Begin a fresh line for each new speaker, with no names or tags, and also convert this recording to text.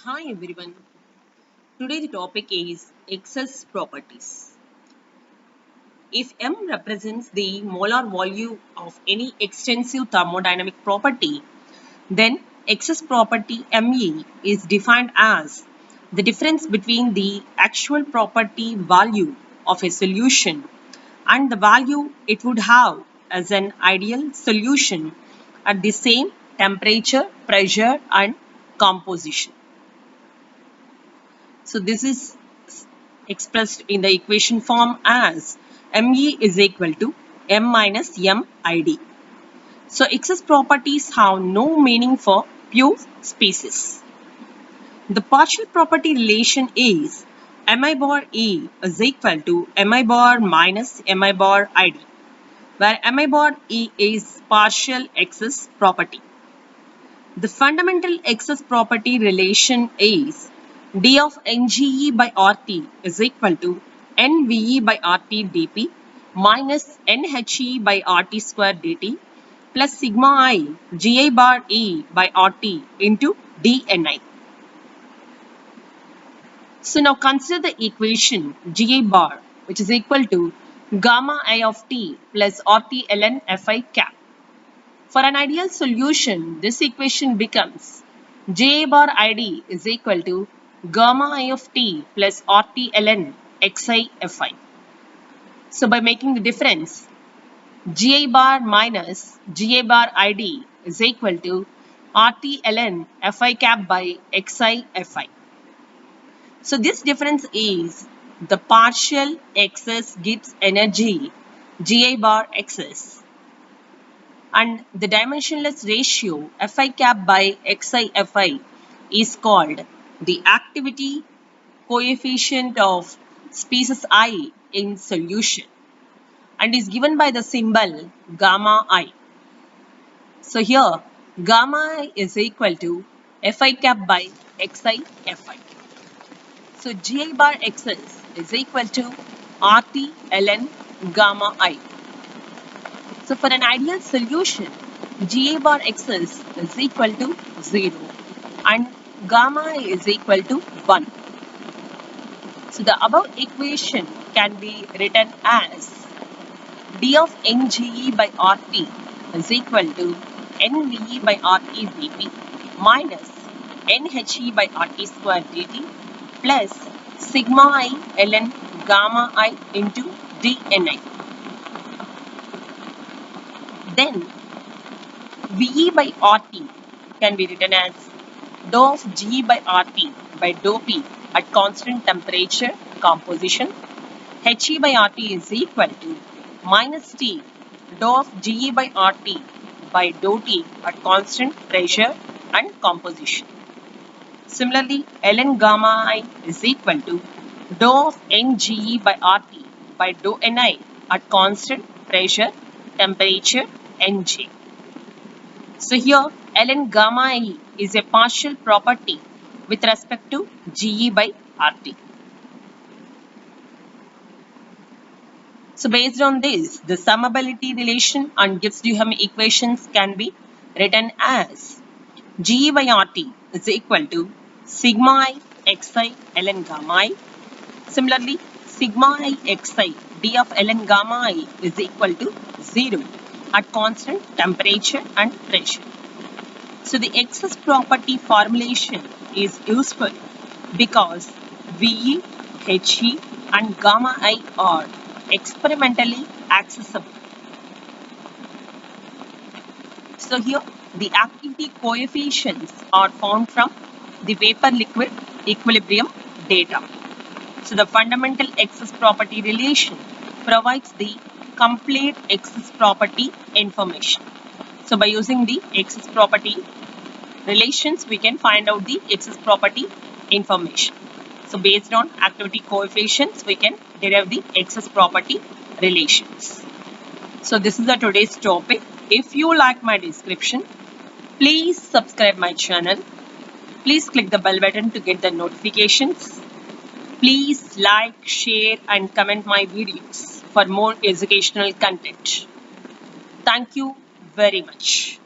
Hi everyone. Today the topic is excess properties. If M represents the molar volume of any extensive thermodynamic property, then excess property Me is defined as the difference between the actual property value of a solution and the value it would have as an ideal solution at the same temperature, pressure and composition. So this is expressed in the equation form as Me is equal to M minus MID. So excess properties have no meaning for pure species. The partial property relation is Mi bar E is equal to Mi bar minus Mi bar ID, where Mi bar E is partial excess property. The fundamental excess property relation is d of NGE by RT is equal to NVE by RT dP minus NHE by RT square dt plus sigma I GI bar E by RT into dNi. So now consider the equation GI bar, which is equal to gamma I of t plus RT ln Fi cap. For an ideal solution, this equation becomes J bar ID is equal to gamma I of t plus RT ln Xi Fi. So by making the difference, Gi bar minus Ga bar ID is equal to RT ln Fi cap by Xi Fi. So this difference is the partial excess gives energy Gi bar excess, and the dimensionless ratio Fi cap by Xi Fi is called the activity coefficient of species I in solution and is given by the symbol gamma I. So here gamma I is equal to Fi cap by Xi Fi. So Gi bar excess is equal to RT ln gamma I. So for an ideal solution, Ga bar excess is equal to 0 and gamma is equal to 1. So the above equation can be written as d of NGE by RT is equal to NVE by RT dP minus NHE by RT square dt plus sigma I ln gamma I into dNi. Then VE by RT can be written as dou of G by RT by dou P at constant temperature composition. HE by RT is equal to minus T dou of GE by RT by dou T at constant pressure and composition. Similarly, ln gamma I is equal to dou of NGE by RT by dou Ni at constant pressure, temperature, Nj. So here ln gamma I is a partial property with respect to Ge by RT. So based on this, the summability relation and Gibbs-Duhem equations can be written as Ge by RT is equal to sigma I xi ln gamma I. Similarly, sigma I xi d of ln gamma I is equal to 0 at constant temperature and pressure. So the excess property formulation is useful because VE, HE and gamma I are experimentally accessible. So here the activity coefficients are found from the vapor liquid equilibrium data. So the fundamental excess property relation provides the complete excess property information. So by using the excess property relations, we can find out the excess property information. So based on activity coefficients, we can derive the excess property relations. So this is the today's topic. If you like my description, please subscribe my channel. Please click the bell button to get the notifications. Please like, share and comment my videos for more educational content. Thank you very much.